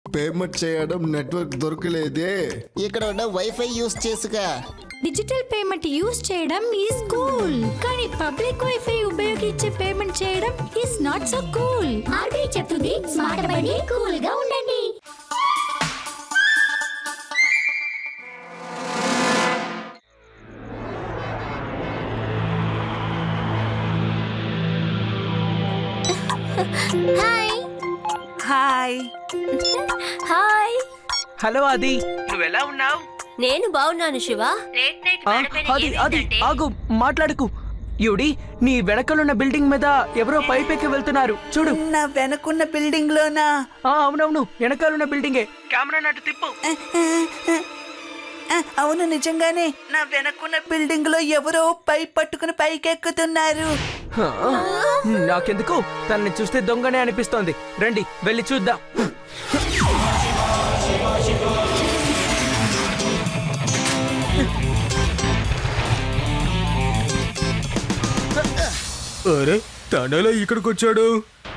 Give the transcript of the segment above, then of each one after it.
Payment చేయడం network దొరకలేదే. ఇక్కడ ఉన్న వైఫై యూస్ చేసుగా. డిజిటల్ పేమెంట్ యూస్ చేయడం ఈజ్ కూల్, కానీ పబ్లిక్ వైఫై ఉపయోగించే పేమెంట్ చేయడం is not so cool. RBI చెప్తుంది స్మార్ట్ అవ్వండి, కూల్ గా ఉండండి. Hi hi. హాయ్. హలో ఆది, నువ్వెలా ఉన్నావు? నేను బాగున్నాను శివ. అది ఆగు, మాట్లాడకు. యుడి, నీ వెనకలున్న బిల్డింగ్ మీద ఎవరో పైపెక్కి వెళ్తున్నారు చూడు. నా వెనకున్న బిల్డింగ్ లోనా? అవునవును, వెనకాలన్న బిల్డింగే. కెమెరా నటు తిప్పు. అవును, నిజంగానే నా వెనకున్న బిల్డింగ్ లో ఎవరో పై పట్టుకుని పైకెక్కుతున్నారు. నాకెందుకు, తనని చూస్తే దొంగనే అనిపిస్తోంది. రండి వెళ్ళి చూద్దాం. అరే, తనలో ఇక్కడికి వచ్చాడు.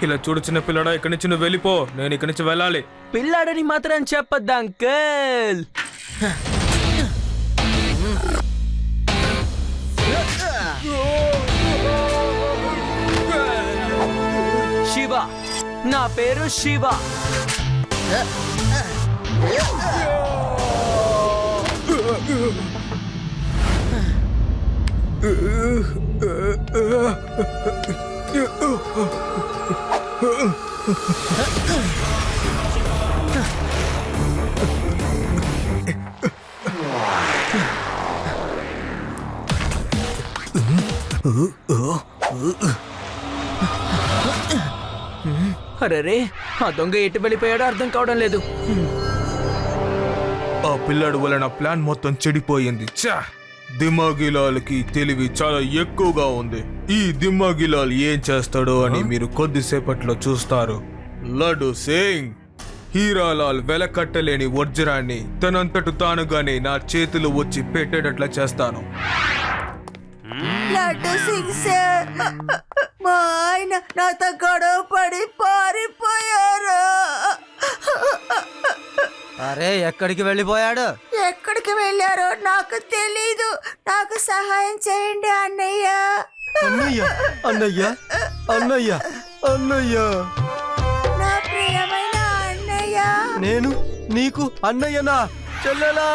ఇలా చూడు చిన్న పిల్లడా, ఇక్కడి నుంచి నువ్వు వెళ్ళిపో. నేను ఇక్కడి నుంచి వెళ్ళాలి. పిల్లాడని మాత్రం చెప్పొద్దా అంకల్. శివ, నా పేరు శివ. అరే, ఆ దొంగ ఎటు వెళ్ళిపోయాడో అర్థం కావడం లేదు. ఆ పిల్లాడు వల్ల నా ప్లాన్ మొత్తం చెడిపోయింది. ఛా! దిమాగిలాల్కి తెలివి చాలా ఎక్కువగా ఉంది. ఈ దిమాగిలాల్ ఏం చేస్తాడో అని మీరు కొద్దిసేపట్లో చూస్తారు. లడ్డు సింగ్, హీరాలాల్ వెలకట్టలేని వజ్రాన్ని తనంతట తానుగానే నా చేతిలో వచ్చి పెట్టేటట్లా చేస్తాను. లడ్డు సింగ్ సార్, మా ఆయన నాతో గొడవ పడి పారిపోయారు. అరే, ఎక్కడికి వెళ్ళిపోయాడు? ఎక్కడికి వెళ్ళారో నాకు తెలీదు. నాకు సహాయం చేయండి అన్నయ్య. అన్నయ్య, అన్నయ్య, అన్నయ్య, అన్నయ్య. నా ప్రియమైన అన్నయ్య. నేను నీకు అన్నయ్యనా? చెల్లెలా?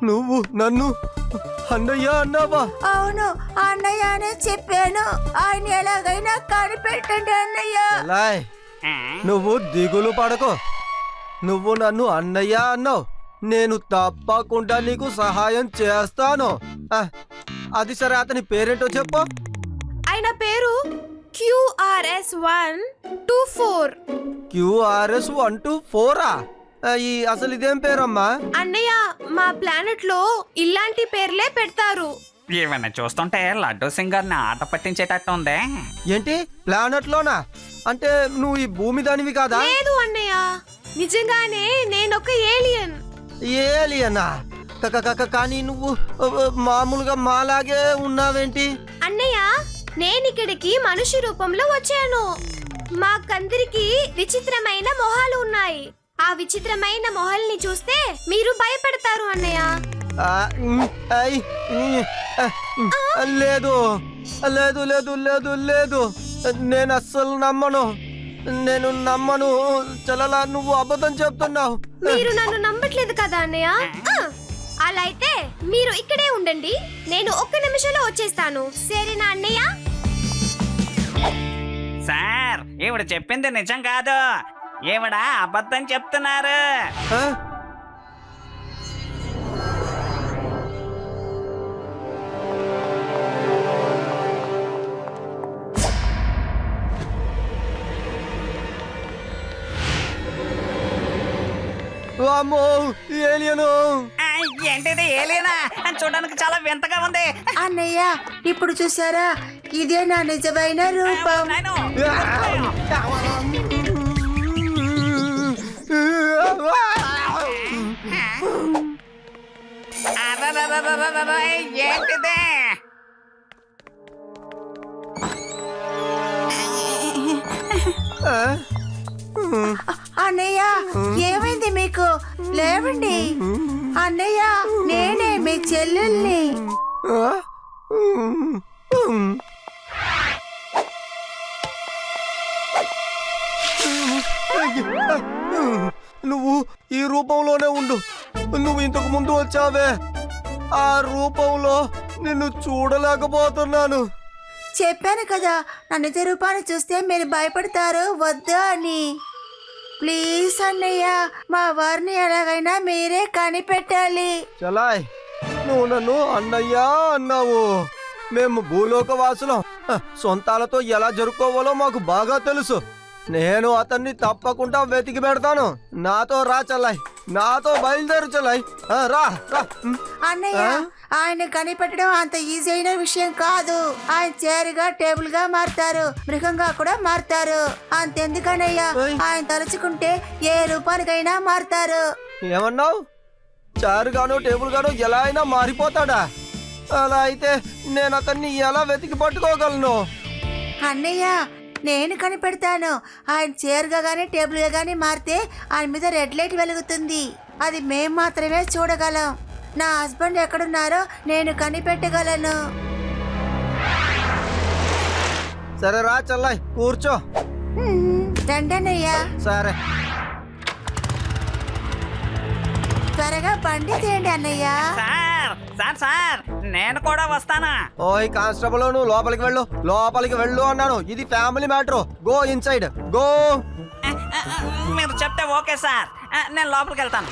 నువ్వు నన్ను అన్నయ్య అన్నావా? అవును, అన్నయ్య అనే చెప్పాను. ఆయన ఎలాగైనా కనిపెట్టండి అన్నయ్య. ఎలాయ్, నువ్వు దిగులు పడకు. నువ్వు నన్ను అన్నయ్య అన్నావు. నేను తప్పకుండా నీకు సహాయం చేస్తాను. అది సరే, అతని పేరేంటో చెప్పు. ఆయన పేరు QRS124. QRS124? అసలు ఇదేం పేరమ్మా? అన్నయ్య, మా ప్లానెట్ లో ఇలాంటి పేర్లే పెడతారు. ఏమన్నా చూస్తుంటే లడ్డూ సింగ్ గారిని ఆట పట్టించేటట్టు ఉంది. ఏంటి, ప్లానెట్ లోనా? అంటే నువ్వు ఈ భూమి దానివి కాదా? లేదు అన్నయ్య, నిజంగానే నేనొక ఏలియన్. ఏలియనా? కానీ నువ్వు మామూలుగా మాలాగే ఉన్నావేంటి? అన్నయ్య, నేనిక్కడికి మనిషి రూపంలో వచ్చాను. మాకందరికి విచిత్రమైన మొహాలు ఉన్నాయి. ఆ విచిత్రమైన మొహాల్ని చూస్తే మీరు భయపడతారు అన్నయ్య. లేదు లేదు లేదు లేదు లేదు, నేను అస్సలు నమ్మను. నేను నమ్మను. చలలా, నువ్వు అబద్ధం చెప్తున్నావు. మీరు నన్ను నమ్మట్లేదు కదా అన్నయ్య? అలా అయితే మీరు ఇక్కడే ఉండండి, నేను 1 నిమిషంలో వచ్చేస్తాను. సరేనా అన్నయ్య? సార్, ఈవిడ చెప్పింది నిజం కాదు. ఈవిడ అబద్ధం చెప్తున్నారు. అమ్మో, ఏలియను! ఏంటిది, ఏలియనా? చూడడానికి చాలా వింతగా ఉంది. అన్నయ్య, ఇప్పుడు చూసారా? ఇదే నా నిజమైన రూపం. ఏంటిది? అన్నయ్య ఏమైంది మీకు? లేవండి అన్నయ్య, నేనే మీ చెల్లెల్ని. నువ్వు ఈ రూపంలోనే ఉండు. నువ్వు ఇంతకు ముందు వచ్చావే, ఆ రూపంలో నిన్ను చూడలేకపోతున్నాను. చెప్పాను కదా, నా నిజ రూపాన్ని చూస్తే మీరు భయపడతారు వద్దా అని. ప్లీజ్ అన్నయ్య, మా వారిని ఎలాగైనా మీరే కనిపెట్టాలి. చలాయ్, నువ్వు నన్ను అన్నయ్యా అన్నావు. మేము భూలోక వాసులం. సొంతాలతో ఎలా జరుపుకోవాలో మాకు బాగా తెలుసు. నేను అతన్ని తప్పకుండా వెతికి పెడతాను. నాతో రా చల్లాయ్, నాతో బయలుదేరు చల్లాయ్. రా రా. అన్నయ్య, ఆయన కనిపెట్టడం అంత ఈజీ అయిన విషయం కాదు. ఆయన చేరుగా టేబుల్ గా మారుతారు, మృగంగా కూడా మారుతారు. అంతెందుకనయ్యా, ఆయన తలుచుకుంటే ఏ రూపానికైనా మారుతారు. ఏమన్నావు? చారుగాను టేబుల్ గాను ఎలా అయినా మారిపోతాడా? అలా అయితే నేను అతన్ని ఎలా వెతికి పట్టుకోగలను? అన్నయ్య, నేను కనిపెడతాను. ఆయన చేరుగా గానీ టేబుల్ గా గానీ మారితే ఆయన మీద రెడ్ లైట్ వెలుగుతుంది. అది మేం మాత్రమే చూడగలం. నా హస్బెండ్ ఎక్కడున్నారో నేను కనిపెట్టగలను. సరే రా చల్లాయ్, కూర్చో. రండన్నయ్యా. సరే, త్వరగా బండి తీయండి అన్నయ్య. సార్ సార్ సార్ నేను కూడా వస్తానా? ఓయ్ కానిస్టేబుల్, నువ్వు లోపలికి వెళ్ళు, లోపలికి వెళ్ళు అన్నాను. ఇది family matter. Go inside, go. మీరు చెప్తే ఓకే సార్, నేను లోపలికి వెళ్తాను.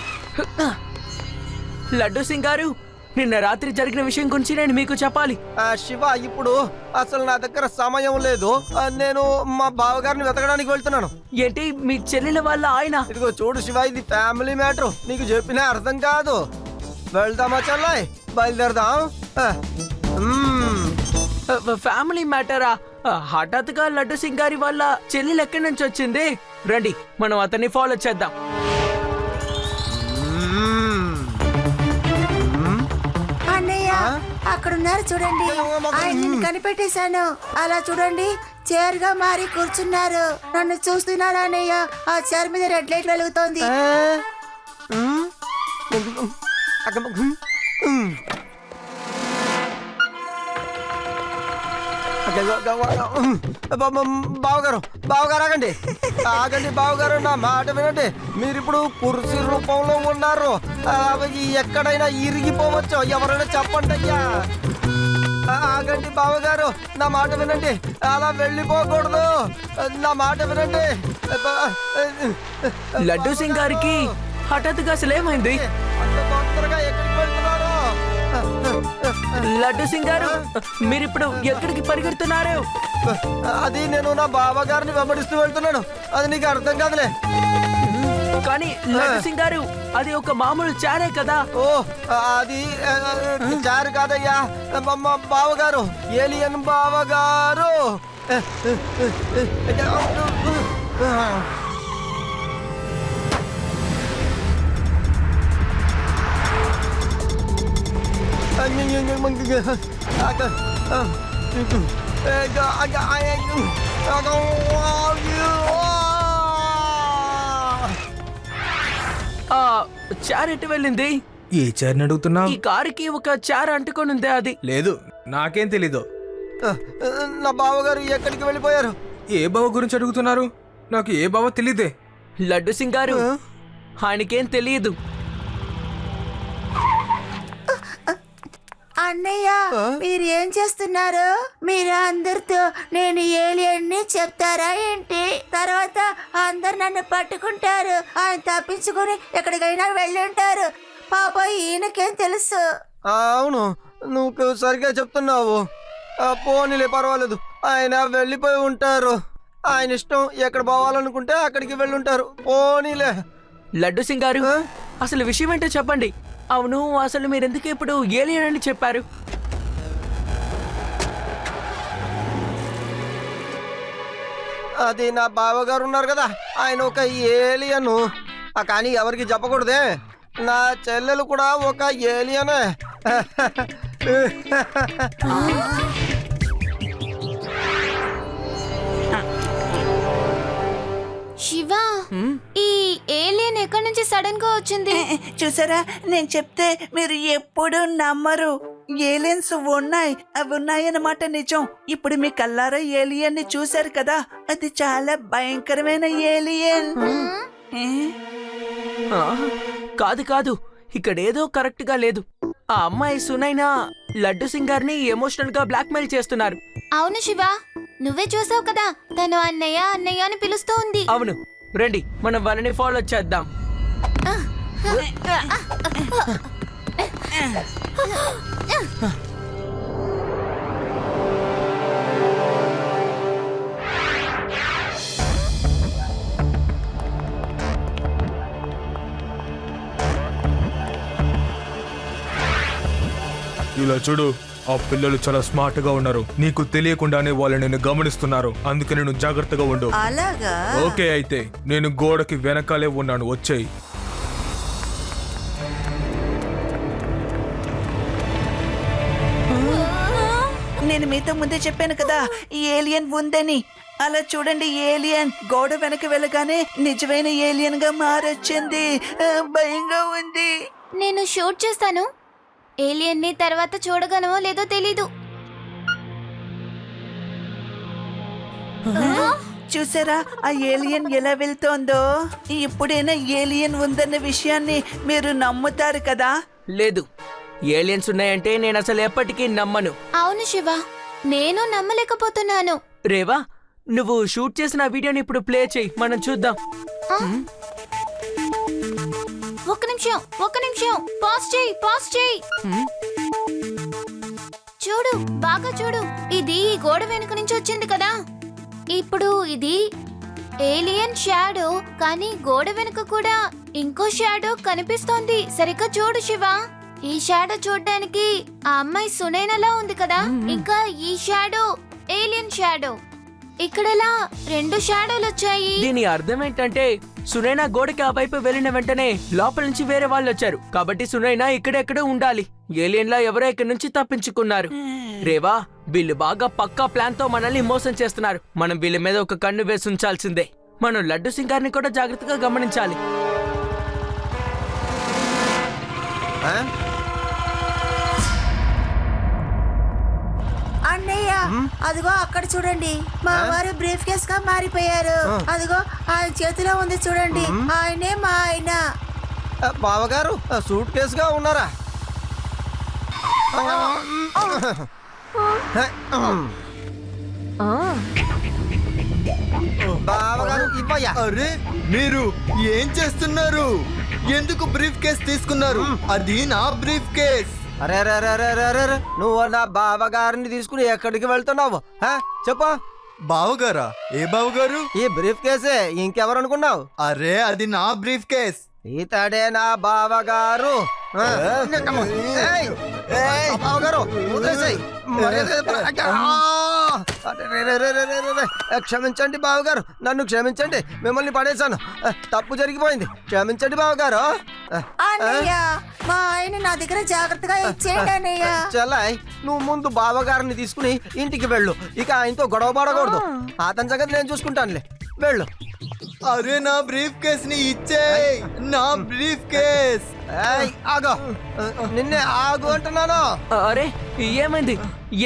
లడ్డు సింగ్ గారు, నిన్న రాత్రి జరిగిన విషయం గురించి నేను మీకు చెప్పాలి. శివ, ఇప్పుడు అసలు నా దగ్గర సమయం లేదు. నేను మా బావగారిని వెతకడానికి వెళ్తున్నాను. ఏంటి, మీ చెల్లెల వాళ్ళ ఆయన? ఇదిగో చూడు శివ, ఇది ఫ్యామిలీ మ్యాటర్. నీకు చెప్పినా అర్థం కాదు. వెళ్దామా చల్లాయ్? బయలుదేరదాం. ఫ్యామిలీ మ్యాటరా? హఠాత్తుగా లడ్డు సింగ్ గారి వాళ్ళ చెల్లెలు ఎక్కడి నుంచి వచ్చింది? రండి, మనం అతన్ని ఫాలో చేద్దాం. అన్నయ్య, అక్కడున్నారు చూడండి. ఆయన కనిపెట్టేశాను. అలా చూడండి, చేరుగా మారి కూర్చున్నారు. నన్ను చూస్తున్నారు అన్నయ్య. ఆ చైర్ మీద రెడ్ లైట్ వెలుగుతోంది. బావగారు, బావగారు ఆగండి, ఆగండి బావగారు, నా మాట వినండి. మీరు ఇప్పుడు కుర్చీ రూపంలో ఉన్నారు. అవి ఎక్కడైనా ఇరిగిపోవచ్చు. ఎవరైనా చెప్పండి అయ్యా. ఆగండి బావగారు, నా మాట వినండి. అలా వెళ్ళిపోకూడదు. నా మాట వినండి. లడ్డు సింగ్ గారికి హఠాత్తుగా అసలు ఏమైంది? అంత తొందరగా ఎక్కడికి వెళ్తున్నారు? లడ్డు సింగ్ గారు, మీరిప్పుడు ఎక్కడికి పరిగెడుతున్నారు? అది నేను నా బావగారిని వెంబడిస్తూ వెళ్తున్నాను. అది నీకు అర్థం కాదులే. కానీ లడ్డు సింగ్ గారు, అది ఒక మామూలు చారే కదా. ఓ, అది చారు కాదయ్యా, మా బావగారు, ఏలియన్ బావగారు. చార్ ఎటు వెళ్ళింది? ఏ చైర్ని అడుగుతున్నావు? ఈ కారుకి ఒక చార్ అంటుకొని ఉంది. అది లేదు, నాకేం తెలీదు. నా బావగారు ఎక్కడికి వెళ్ళిపోయారు? ఏ బావ గురించి అడుగుతున్నారు? నాకు ఏ బావ తెలీదే. లడ్డు సింగ్ గారు, ఆయనకేం తెలియదు. అన్నయ్య, మీరు ఏం చేస్తున్నారు? మీరు అందరితో నేను ఏలియన్ని చెప్తారా ఏంటి? తర్వాత అందరు నన్ను పట్టుకుంటారు. ఆయన తప్పించుకుని ఎక్కడికైనా వెళ్ళి ఉంటారు. పాప, ఈయనకేం తెలుసు? అవును, నువ్వు సరిగ్గా చెప్తున్నావు. పోనీలే, పర్వాలేదు. ఆయన వెళ్ళిపోయి ఉంటారు. ఆయన ఇష్టం, ఎక్కడ పోవాలనుకుంటే అక్కడికి వెళ్ళుంటారు. పోనీలే. లడ్డు సింగ్ గారు, అసలు విషయం ఏంటో చెప్పండి. అవును, అసలు మీరెందుకు ఇప్పుడు ఏలియన్ అని చెప్పారు? అది నా బావగారు ఉన్నారు కదా, ఆయన ఒక ఏలియన్. కానీ ఎవరికి చెప్పకూడదే. నా చెల్లెలు కూడా ఒక ఏలియనే. ఈ ఏలియన్ ఎక్కడి నుంచి సడన్ గా వచ్చింది? చూసారా, నేను చెప్తే మీరు ఎప్పుడు నమ్మరు. ఏలియన్స్ ఉన్నాయి, అవి ఉన్నాయన్నమాట నిజం. ఇప్పుడు మీ కల్లారా ఏలియన్ ని చూశారు కదా, అది చాలా భయంకరమైన ఏలియన్. ఆ, కాదు కాదు, ఇక్కడేదో కరెక్ట్ గా లేదు. ఆ అమ్మాయి సునైనా లడ్డు సింగార్ని ఎమోషనల్ గా బ్లాక్మెయిల్ చేస్తున్నారు. అవును శివ, నువ్వే చూసావు కదా, తను అన్నయ్య అన్నయ్య అని పిలుస్తూ ఉంది. అవును, రండి మనం వాళ్ళని ఫాలో చేద్దాం. ఇలా చూడు, ఆ పిల్లలు చాలా స్మార్ట్ గా ఉన్నారు. నీకు తెలియకుండానే వాళ్ళు నేను గమనిస్తున్నారు. అందుకే నేను జాగ్రత్తగా ఉండు. అలాగా? ఓకే, అయితే నేను గోడకి వెనకాలే ఉన్నాను, వచ్చేయి. నేను మీతో ముందే చెప్పాను కదా, ఈ ఏలియన్ ఉందని. అలా చూడండి, ఏలియన్ గోడ వెనక వెళ్ళగానే నిజమైన ఏలియన్ గా మారొచ్చింది. భయంగా ఉంది. నేను షూట్ చేస్తాను. ఏలియన్ ని తర్వాత చూడగలమో లేదో తెలీదు. చూసారా ఆ ఏలియన్ ఎలా వెళ్తోందో? ఇప్పుడైనా ఏలియన్ ఉందన్న విషయాన్ని మీరు నమ్ముతారు కదా? లేదు, ఏలియన్స్ ఉన్నాయంటే నేను అసలు ఎప్పటికీ నమ్మను. అవును శివ, నేను నమ్మలేకపోతున్నాను. రేవా, నువ్వు షూట్ చేసిన వీడియోని ఇప్పుడు ప్లే చేయి, మనం చూద్దాం. ఒక్క నిమిషం, పాజ్ చేయి. చూడు, బాగా చూడు. ఇది ఈ గోడ వెనుక నుంచి వచ్చింది కదా. ఇప్పుడు ఇది ఏలియన్ షాడో, కానీ గోడ వెనుక కూడా ఇంకో షాడో కనిపిస్తోంది. సరిగ్గా చూడు శివ. ఈ షాడో చూడ్డానికి ఆ అమ్మాయి సునైనలా ఉంది కదా. ఇంకా ఈ షాడో ఏలియన్ షాడో. ఇక్కడలా 2 షాడోలు వచ్చాయి. దీని అర్థం ఏంటంటే సునైనా గోడకి ఆ వైపు వెళ్ళిన వెంటనే లోపల నుంచి వేరే వాళ్ళు వచ్చారు. కాబట్టి సునైనా ఇక్కడెక్కడో ఉండాలి. ఏలియన్లా ఎవరో ఇక్కడి నుంచి తప్పించుకున్నారు. రేవా, వీళ్ళు బాగా పక్కా ప్లాన్ తో మనల్ని మోసం చేస్తున్నారు. మనం వీళ్ళ మీద ఒక కన్ను వేసి ఉంచాల్సిందే. మనం లడ్డు సింగార్ని కూడా జాగ్రత్తగా గమనించాలి. అన్నయ్య, అదిగో అక్కడ చూడండి, మా వారు బ్రీఫ్ కేస్ గా మారిపోయారు. అదిగో ఆయన చేతిలో ఉంది చూడండి, ఆయనే మా ఆయన. బావగారు సూట్ కేసుగా ఉన్నారా? బావగారు ఇవ్వయ్యా. అరే, మీరు ఏం చేస్తున్నారు? ఎందుకు బ్రీఫ్ కేస్ తీసుకున్నారు? అది నా బ్రీఫ్ కేస్. అరే రే రే రే రే రే, నువ్వు నా బావగారిని తీసుకుని ఎక్కడికి వెళ్తున్నావు? చెప్పు. బావగారా? ఏ బావగారు? ఈ బ్రీఫ్ కేసే, ఇంకెవరు అనుకున్నావు? అరే, అది నా బ్రీఫ్ కేస్. ఇతడే నా బావగారు. బావగారు వదిలేసేయ్. క్షమించండి బావగారు, నన్ను క్షమించండి. మిమ్మల్ని పడేశాను, తప్పు జరిగిపోయింది. క్షమించండి బావగారు. మా ఆయన నా దగ్గర జాగ్రత్తగా ఇచ్చేయండి అన్నయ్య. చెల్లాయ్, నువ్వు ముందు బావగారిని తీసుకుని ఇంటికి వెళ్ళు. ఇక ఆయనతో గొడవ పడకూడదు. అతని సంగతి నేను చూసుకుంటానులే, వెళ్ళు. అరే, నా బ్రీఫ్ కేస్ ని ఇచ్చేయ్. నా బ్రీఫ్ కేస్. ఆగో, నిన్నే ఆగు అంటున్నాను. అరే, ఏమైంది?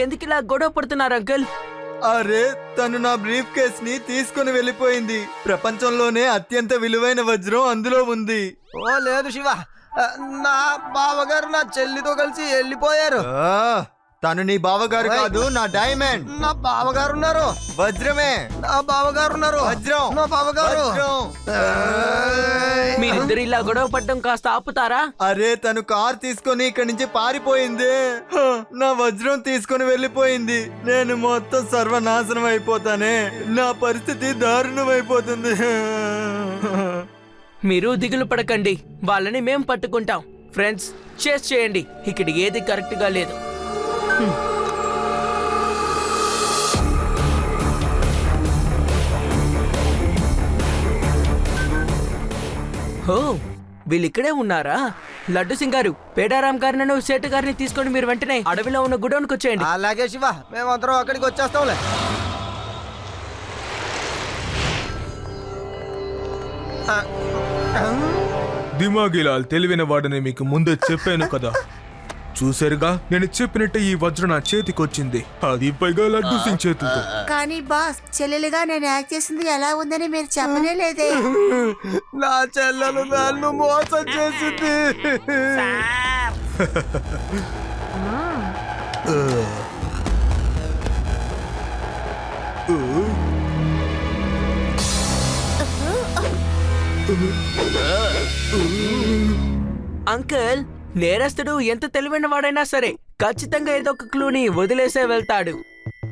ఎందుకు ఇలా గొడవ పడుతున్నారు అంకుల్? అరే, తను నా బ్రీఫ్ కేస్ ని తీసుకుని వెళ్ళిపోయింది. ప్రపంచంలోనే అత్యంత విలువైన వజ్రం అందులో ఉంది. ఓ లేదు శివ, నా బావగారు నా చెల్లితో కలిసి వెళ్ళిపోయారు. తను నీ బావగారు కాదు, నా డైమండ్. నా బావగారు ఉన్నారు. వజ్రమే. నా బావగారు ఉన్నారు. వజ్రం. నా బావగారు. మీరిద్దరు ఇలా గొడవ పడడం కాస్త ఆపుతారా? అరే, తను కార్ తీసుకొని ఇక్కడి నుంచి పారిపోయింది. నా వజ్రం తీసుకొని వెళ్ళిపోయింది. నేను మొత్తం సర్వనాశనం అయిపోతానే. నా పరిస్థితి దారుణం అయిపోతుంది. మీరు దిగులు పడకండి, వాళ్ళని మేం పట్టుకుంటాం. ఫ్రెండ్స్, చేస్ చేయండి. ఇక్కడ ఏది కరెక్ట్ గా లేదు. ఓ, వీళ్ళిక్కడే ఉన్నారా? లడ్డు సింగ్ గారు, పేడారాం గారిని సేటు గారిని తీసుకొని మీరు వెంటనే అడవిలో ఉన్న గుడౌన్కి వచ్చేయండి. అలాగే శివ, మేమందరం అక్కడికి వచ్చేస్తాంలే. దిమాగిలాల్ తెలివైన వాడని మీకు ముందే చెప్పాను కదా. చూసారుగా, నేను చెప్పినట్టే ఈ వజ్రం నా చేతికొచ్చింది. అది పైగా లడ్డు సింగ్ చేతులతో. కానీ బాస్, చెల్లెలుగా నేను యాక్ట్ చేసింది ఎలా ఉందని మీరు చెప్పనే లేదే. నా చెల్లెలు నన్ను మోసం చేసింది. సార్ అంకుల్, నేరస్తుడు ఎంత తెలివైన వాడైనా సరే ఖచ్చితంగా ఏదో ఒక క్లూని వదిలేసే వెళ్తాడు.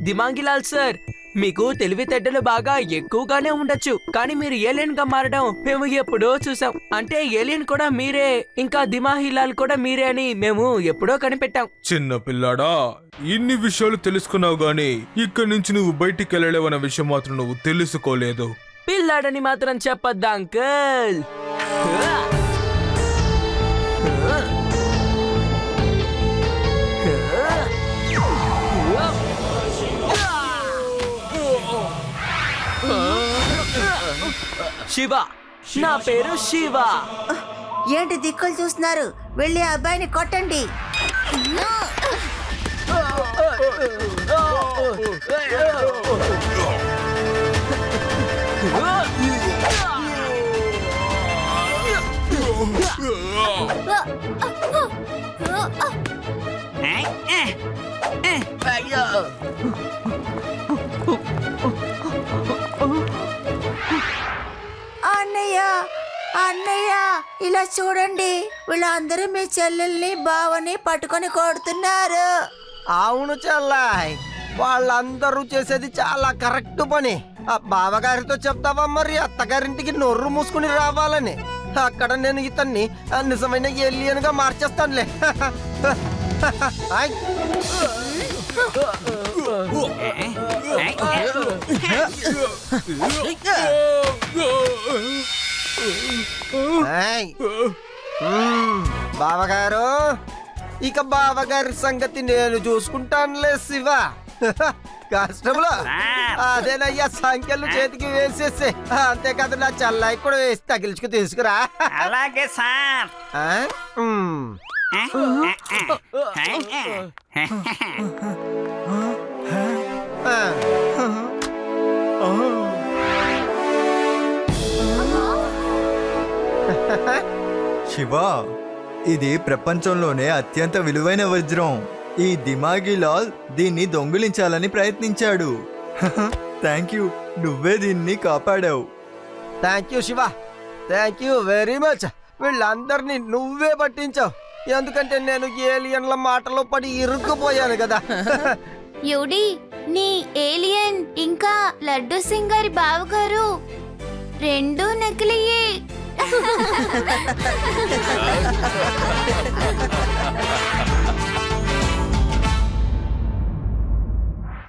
దిమాంగిలాల్ సార్, మీకు తెలివితేటలు బాగా ఎక్కువగానే ఉండొచ్చు, కానీ మీరు ఏలియన్ గా మారడం మేము ఎప్పుడో చూసాం. అంటే ఏలియన్ కూడా మీరే, ఇంకా దిమాహిలాల్ కూడా మీరే అని మేము ఎప్పుడో కనిపెట్టాం. చిన్న పిల్లాడా, ఇన్ని విషయాలు తెలుసుకున్నావు గానీ ఇక్కడి నుంచి నువ్వు బయటికి వెళ్ళలేవన్న విషయం మాత్రం నువ్వు తెలుసుకోలేదు. పిల్లాడని మాత్రం చెప్పొద్దా అంకుల్? శివ, నా పేరు శివ. ఏంటి దిక్కులు చూస్తున్నారు? వెళ్ళి ఆ అబ్బాయిని కొట్టండి. అన్నయ్య, అన్నయ్య, ఇలా చూడండి, వీళ్ళందరూ మీ చెల్లెల్ని బావని పట్టుకొని కొడుతున్నారు. అవును చెల్లాయ్, వాళ్ళందరూ చేసేది చాలా కరెక్ట్ పని. ఆ బావగారితో చెప్తావా మరి అత్తగారింటికి నోరు మూసుకుని రావాలని? అక్కడ నేను ఇతన్ని నిజమైన ఏలియన్ గా మార్చేస్తానులే. ఆయ్. ఆయ్. బావగారు, ఇక బావగారి సంగతి నేను చూసుకుంటానులే శివ. కష్టంలో అదేనయ్యా, సంఖ్యలు చేతికి వేసేసే. అంతేకాదు నా చల్లాయి కూడా వేసి తగిలించుకు తీసుకురా. అలాగే సార్. శివ, ఇది ప్రపంచంలోనే అత్యంత విలువైన వజ్రం. ఈ దిమాగిలాల్ దీన్ని దొంగిలించాలని ప్రయత్నించాడు. థ్యాంక్ యూ, నువ్వే దీన్ని కాపాడావు. Thank you Shiva, thank you very much. వీళ్ళందరినీ నువ్వే పట్టించావు, ఎందుకంటే నేను ఏలియన్ల మాటలో పడి ఇరుక్కుపోయాను కదా. యూడి, నీ ఏలియన్ ఇంకా లడ్డు సింగ్ గారి బావగారు రెండు నకిలీయే.